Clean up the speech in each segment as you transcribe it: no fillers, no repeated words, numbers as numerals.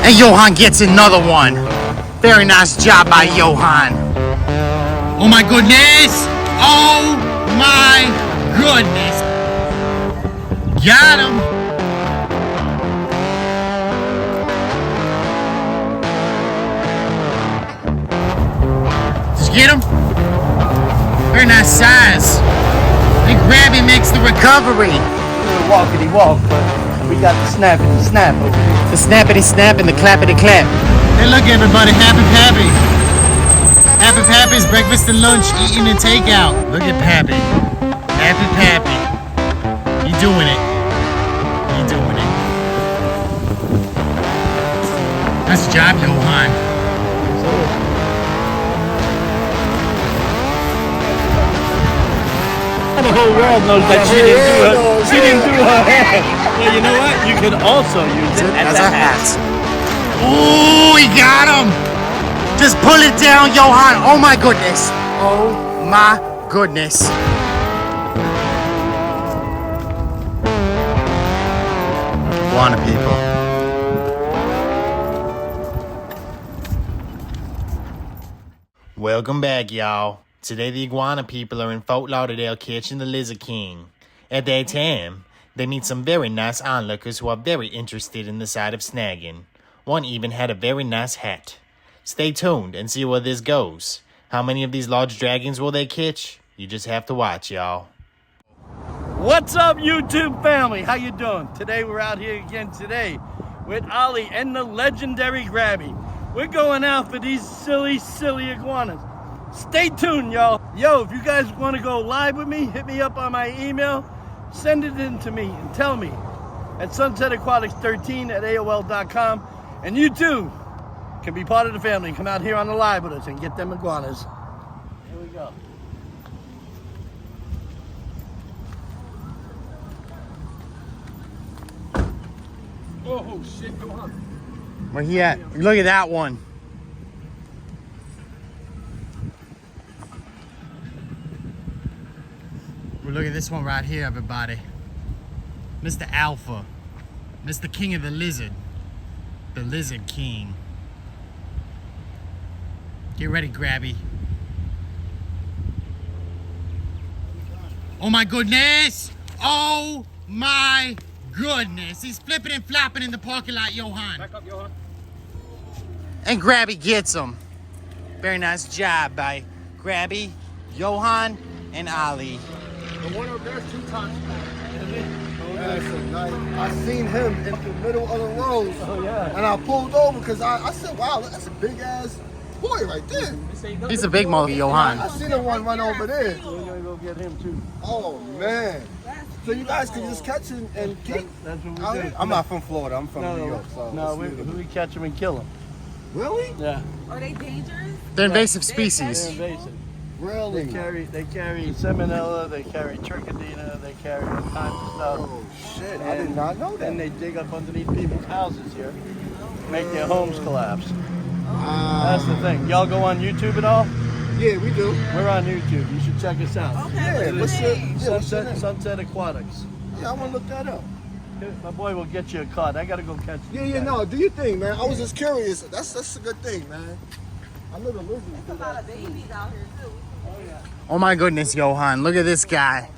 And Johan gets another one. Very nice job by Johan. Oh my goodness! Oh my goodness! Got him! Did you get him? Very nice size. And Grabby makes the recovery. The walkity walk, but we got the snappity snap over here. The snappity snap and the clappity clap. Hey, look everybody, Happy Pappy. Happy Pappy's breakfast and lunch, eating and takeout. Look at Pappy. Happy Pappy. You doing it. You doing it. Nice job, Johan. The whole world knows that she didn't do her hair. Well, you know what? You could also use it as a hat. Ooh, he got him. Just pull it down, Johan. Oh my goodness. Oh my goodness. Iguana people. Welcome back, y'all. Today the iguana people are in Fort Lauderdale catching the Lizard King. At that time, they meet some very nice onlookers who are very interested in the side of snagging. One even had a very nice hat. Stay tuned and see where this goes. How many of these large dragons will they catch? You just have to watch, y'all. What's up, YouTube family? How you doing? Today we're out here again today with Ollie and the legendary Grabby. We're going out for these silly iguanas. Stay tuned, y'all. Yo, if you guys want to go live with me, hit me up on my email. Send it in to me and tell me at sunsetaquatics13@aol.com. And you too can be part of the family and come out here on the live with us and get them iguanas. Here we go. Oh shit, go on. Where he at? Look at that one. Well, look at this one right here, everybody. Mr. Alpha. Mr. King of the Lizard. The Lizard King. Get ready, Grabby. Oh my goodness! Oh my goodness! He's flipping and flopping in the parking lot, Johan. Back up, Johan. And Grabby gets him. Very nice job by Grabby, Johan, and Ollie. The one over there 2 times. That's a nice. I seen him in the middle of the road. Oh yeah. And I pulled over because I said, wow, that's a big ass boy right there. He's a big mother, Johan. I seen the one run over there. We're gonna go get him too. Oh man. So you guys can just catch him and kill. That's what we do. I'm not from Florida. I'm from New York. So no, we catch them and kill them. Really? Yeah. Are they dangerous? They're invasive species. They're invasive. Really? They carry salmonella, they carry trichodina, they carry all kinds of stuff. Oh shit! I did not know that. And they dig up underneath people's houses here, make their homes collapse. That's the thing. Y'all go on YouTube at all? Yeah, we do. We're on YouTube. You should check us out. Okay. What's your name? Sunset Aquatics. Yeah, I want to look that up. My boy will get you a card. I gotta go catch you. Yeah, no, do your thing, man. I was just curious. That's a good thing, man. I know the lizards. There's a lot of babies out here too. Oh my goodness, Johan. Look at this guy.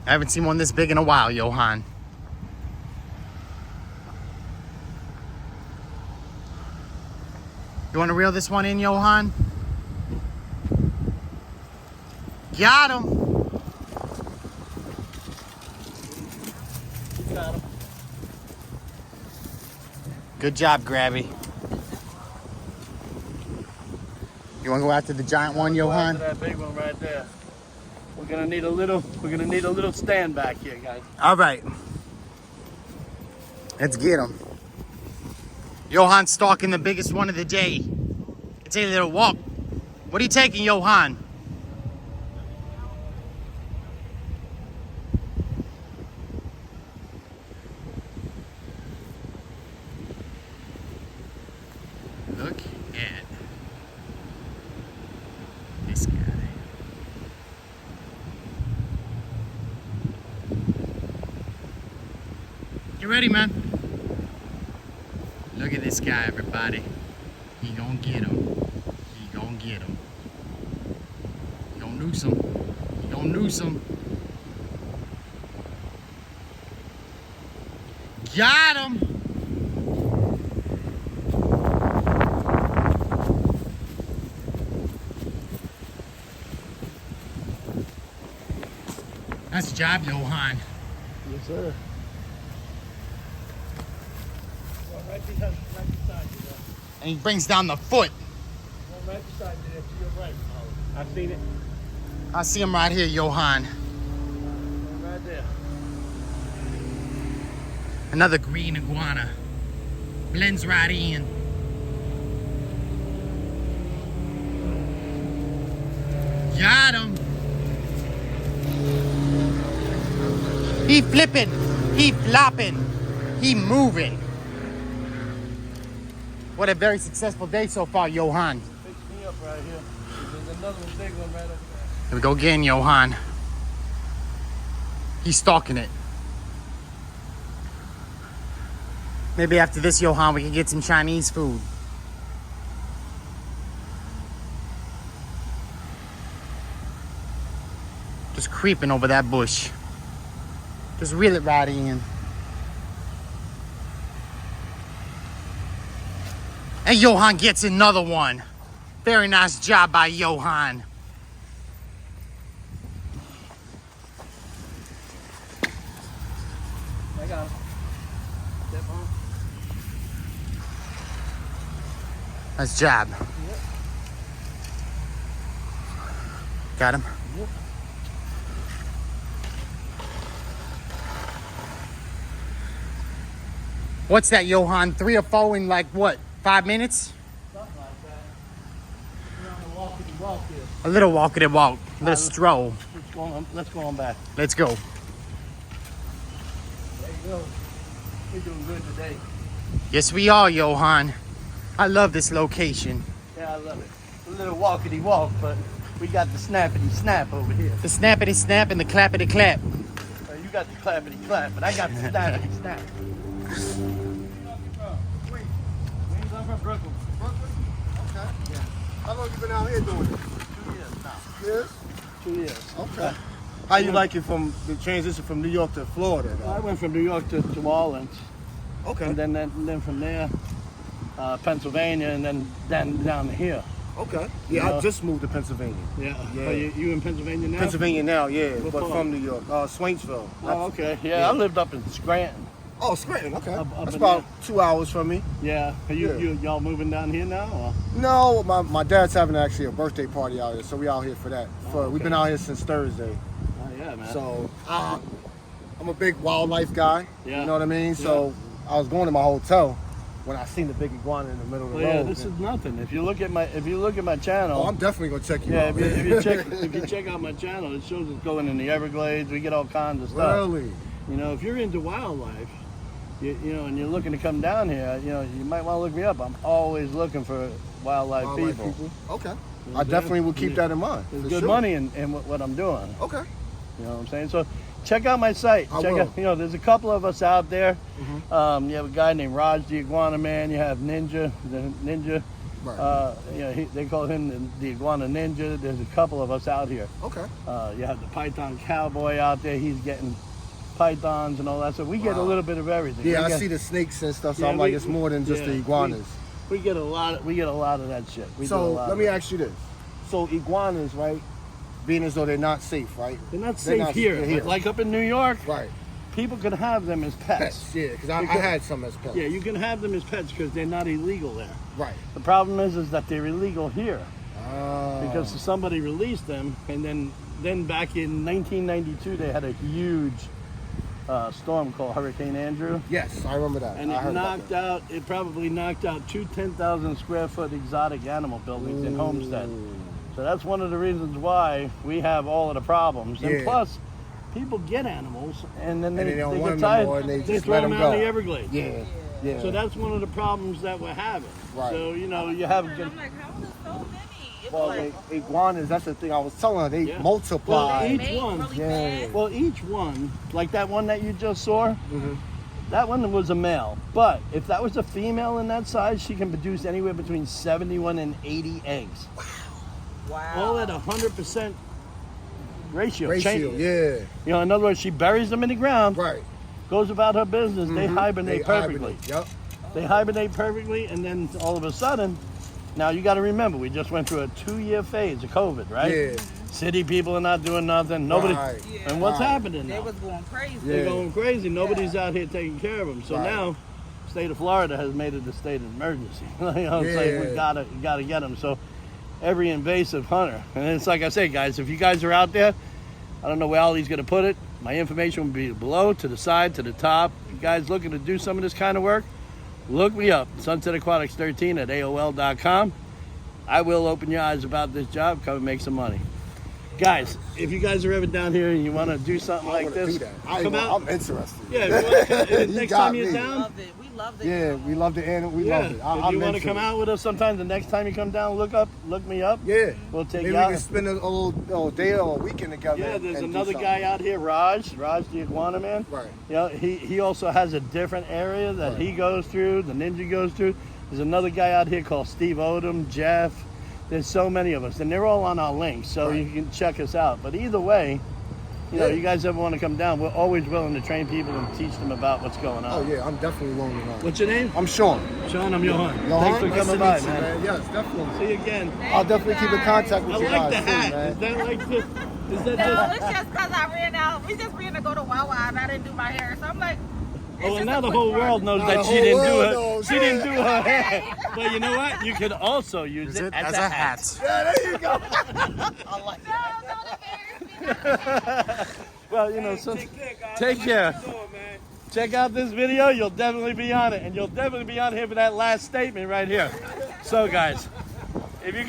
I haven't seen one this big in a while, Johan. You want to reel this one in, Johan? Got him. Got him. Good job, Grabby. You want to go after the giant one, Johan? That big one right there. We're gonna need a little stand back here, guys. All right. Let's get him. Johan's stalking the biggest one of the day. It's a little walk. What are you taking, Johan? Look at this guy. You ready, man? Look at this guy, everybody. He gonna get him. He gonna get him. He gonna noose him. He gonna noose him. Got him. Nice job, yohan. Yes, sir. Right beside you there. And he brings down the foot. Right beside you there, to your right. I've seen it. I see him right here, yohan. Right there. Another green iguana. Blends right in. Got him. He flipping. He flopping. He moving. What a very successful day so far, yohan. Fix me up right here. There's another big one right over there. Here we go again, yohan. He's stalking it. Maybe after this, yohan, we can get some Chinese food. Just creeping over that bush. Just reel it right in. And yohan gets another one. Very nice job by yohan. I got him. Step on. Nice job. Yep. Got him? Yep. What's that, yohan? 3 or 4 in like what? 5 minutes? Something like that. We're on the walkity-walk here. A little walkity walk. A little stroll. Let's go on back. Let's go. There you go. We're doing good today. Yes, we are, yohan. I love this location. Yeah, I love it. A little walkity-walk, but we got the snappity-snap over here. The snappity snap and the clappity clap. You got the clappity-clap, but I got the snappity-snap. Wings up from Brooklyn. Brooklyn? Okay. Yeah. How long you been out here doing it? 2 years now. Years? 2 years. Okay. How you like it from the transition from New York to Florida? I went from New York to New Orleans, Okay. and then from there, Pennsylvania, and then down to here. Okay. Yeah, Yeah. I just moved to Pennsylvania. Yeah. Yeah. Oh, you in Pennsylvania now? Pennsylvania now, yeah, What but part? from New York, Swainsville. Oh, okay. Yeah, Yeah. I lived up in Scranton. Oh, Scranton. Okay. Up That's in about 2 hours from me. Yeah. Are Yeah. y'all moving down here now? Or? No, my dad's having actually a birthday party out here, so we out here for that. Oh, We've been okay. out here since Thursday. Oh, yeah, man. So I'm a big wildlife guy. Yeah. You know what I mean? So I was going to my hotel when I seen the big iguana in the middle of the Well, yeah, road. this is nothing. If you look at my channel, Oh, I'm definitely gonna check you yeah, out. if you check out my channel, it shows us going in the Everglades. We get all kinds of stuff. Really? You know, if you're into wildlife, you know, and you're looking to come down here, you know, you might want to look me up. I'm always looking for wildlife Wildlife people. Okay. Yeah, I definitely will keep yeah. that in mind. There's for good sure. money in what I'm doing. Okay. You know what I'm saying? So check out my site. I Check will. out, you know, there's a couple of us out there. Mhm. You have a guy named Raj the Iguana Man. You have Ninja, the Ninja. Right. You know, they call him the Iguana Ninja. There's a couple of us out here. Okay. You have the Python Cowboy out there. He's getting pythons and all that. So we get a Wow. little bit of everything. Yeah, We I get- see the snakes and stuff, so Yeah, I'm like, we- it's more than just yeah, the iguanas. We get a lot. We get a lot of that shit. We do a So lot let of me it. ask you this: so iguanas, right? Being as though they're not safe, right? They're not They're safe not- here, they're but here. like up in New York, Right. people can have them as pets. Pets. Yeah, because I had some as pets. Yeah, you can have them as pets because they're not illegal there. Right. The problem is that they're illegal here Oh. because somebody released them, and then back in 1992 they had a huge storm called Hurricane Andrew, Yes, I remember that. and I heard about it that. probably knocked out 2 10,000 square foot exotic animal buildings in Homestead. So that's one of the reasons why we have all of the problems. And Yeah. plus, people get animals and then And they don't they want get them no tired. more, and they just throw let them them out in go. the Everglades. Yeah. Yeah. So that's one of the problems that we're having. Right. So you know you have. I'm like, how is so many? It's Well, like, iguanas, that's the thing I was telling her. They Yeah. multiply. Well, each make one. really Yeah. fast. Well, each one, like that one that you just saw, Mhm. That one was a male. But if that was a female in that size, she can produce anywhere between 71 and 80 eggs. Wow. All at 100% ratio. Ratio, yeah. You know, in other words, she buries them in the ground, Right. goes about her business. They hibernate perfectly. Yep. They hibernate perfectly, and then all of a sudden, now you got to remember, we just went through a 2-year phase of COVID, right? Yeah. City people are not doing nothing. Nobody. Right. Yeah. And what's Right. happening They now? was going crazy. Yeah. They're going crazy. Nobody's out here taking care of them. So Right. now, state of Florida has made it a state of emergency. You know, it's like we Yeah. gotta get them. So every invasive hunter, and it's like I say, guys, if you guys are out there, I don't know where Ollie's gonna put it. My information will be below, to the side, to the top. If you guys looking to do some of this kind of work, look me up, SunsetAquatics13 at AOL.com. I will open your eyes about this job. Come and make some money. Guys, if you guys are ever down here and you want to do something I like wanna this, do that. I ain't come gonna- out. I'm interested. Yeah, if you wanna come, You next got time you're me. We down, loved it. We loved it. Yeah, we love the animal. We yeah. love it. If I'm you want to into come it. out with us sometime, the next time you come down, look me up. Yeah. We'll take Maybe you we out. can spend a little day or a weekend together. Yeah, and there's do another something. guy out here, Raj the iguana man. Right. You know, he also has a different area that he goes through, the ninja goes through. There's another guy out here called Steve Odom, Jeff. There's so many of us, and they're all on our links, so Right. you can check us out. But either way, you know, Yeah. you guys ever want to come down, we're always willing to train people and teach them about what's going on. Oh yeah, I'm definitely willing to know. What's your name? I'm Sean. Sean, I'm Johan. Johan, Thanks for nice coming to by, meet you, man. Yes, definitely. See you again. I'll definitely keep in contact with I you like guys the too, hat. man. Is that like this? Is that No, just? it's just because I ran out. We just ran to go to Wawa and I didn't do my hair. So I'm like, it's Oh, just and a now the quick whole run. world knows Now that the she whole didn't do world it. knows, She yeah. didn't do her hair. But you know what? You could also use it as a hat. Yeah, there you go. I like No, don't embarrass me. Well, you know, so take care. Check out this video. You'll definitely be on it, and you'll definitely be on here for that last statement right here. So, guys, if you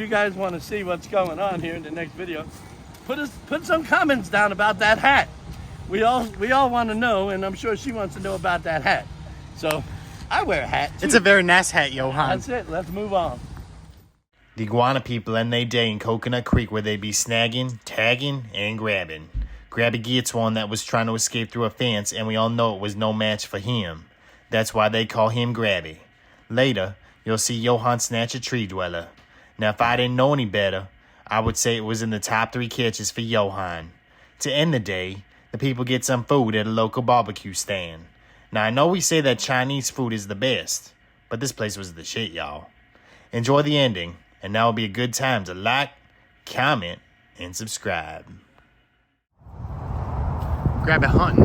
guys want to see what's going on here in the next video, put some comments down about that hat. We all want to know, and I'm sure she wants to know about that hat. So, I wear a hat too. It's a very nice hat, Johan. That's it. Let's move on. The iguana people end their day in Coconut Creek where they be snagging, tagging, and grabbing. Grabby gets one that was trying to escape through a fence, and we all know it was no match for him. That's why they call him Grabby. Later, you'll see Johan snatch a tree dweller. Now, if I didn't know any better, I would say it was in the top 3 catches for Johan. To end the day, the people get some food at a local barbecue stand. Now, I know we say that Chinese food is the best, but this place was the shit, y'all. Enjoy the ending, and now will be a good time to like, comment, and subscribe. Grab it hunting.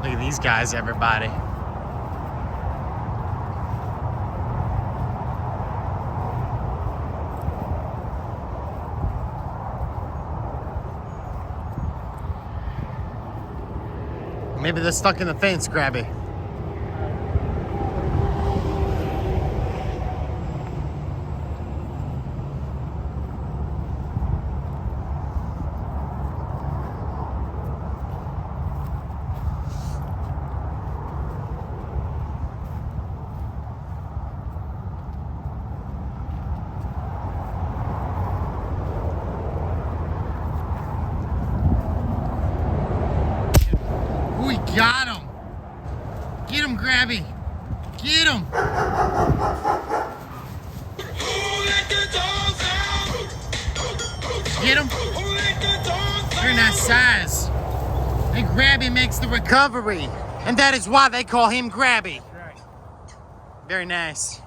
Look at these guys, everybody. Maybe they're stuck in the fence, Grabby. We got him. Get him, Grabby. Get him. Get him. Very nice size. And Grabby makes the recovery. And that is why they call him Grabby. Very nice.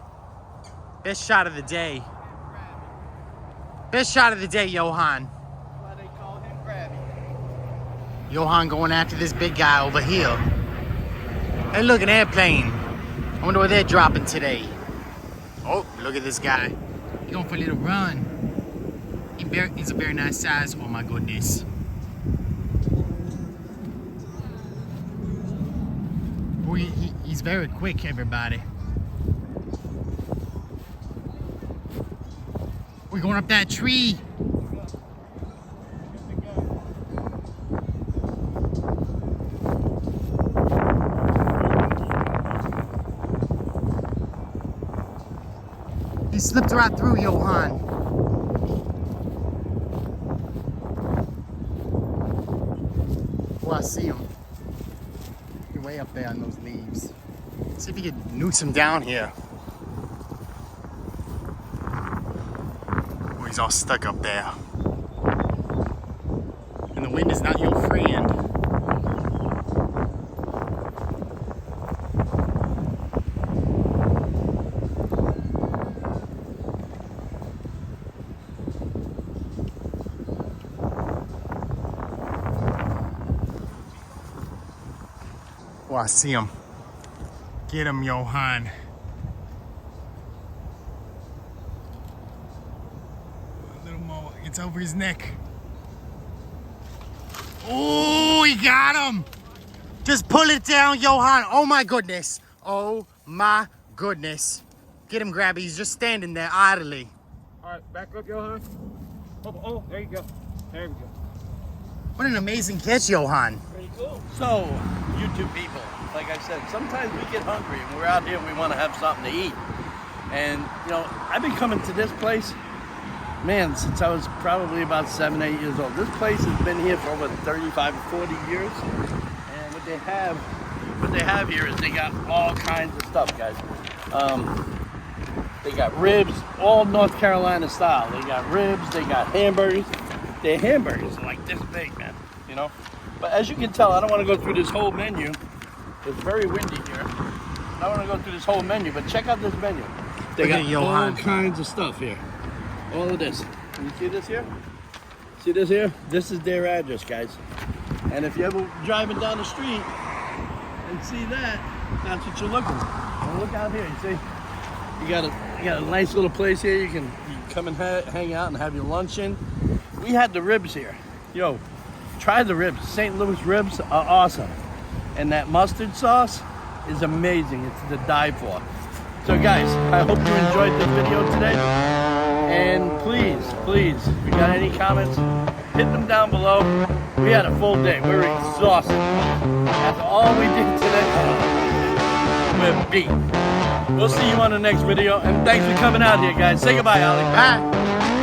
Best shot of the day. Best shot of the day, Johan. Why they call him Grabby. Johan going after this big guy over here. Hey, look, an airplane. I wonder where they're dropping today. Oh, look at this guy. He's going for a little run. He's a very nice size. Oh my goodness. Oh, he's very quick, everybody. We're going up that tree. He slipped right through, Johan. Oh, I see him. He's way up there on those leaves. See if you can noose him down here. Oh, he's all stuck up there. And the wind is not your friend. Oh, I see him. Get him, yohan. A little more. It's over his neck. Oh, he got him. Just pull it down, yohan. Oh, my goodness. Oh, my goodness. Get him, Grabby. He's just standing there idly. All right, back up, yohan. Oh, there you go. There we go. What an amazing catch, yohan. Pretty cool. So, YouTube people, like I said, sometimes we get hungry and we're out here and we want to have something to eat. And, you know, I've been coming to this place, man, since I was probably about 7, 8 years old. This place has been here for over 35 or 40 years. And what they have here is they got all kinds of stuff, guys. They got ribs, all North Carolina style. They got ribs, they got hamburgers. Their hamburgers are like this big, man, you know? But as you can tell, I don't want to go through this whole menu. It's very windy here. I don't want to go through this whole menu, but check out this menu. They got all kinds of stuff here. All of this. Can you see this here? See this here? This is their address, guys. And if you're ever driving down the street and see that, that's what you're looking for. Well, look out here, you see? You got a nice little place here. You can come and hang out and have your lunch in. We had the ribs here. Yo, try the ribs. St. Louis ribs are awesome. And that mustard sauce is amazing. It's to die for. So guys, I hope you enjoyed this video today. And please, if you got any comments, hit them down below. We had a full day. We were exhausted. That's all we did today. We're beat. We'll see you on the next video. And thanks for coming out here, guys. Say goodbye, Ollie. Bye.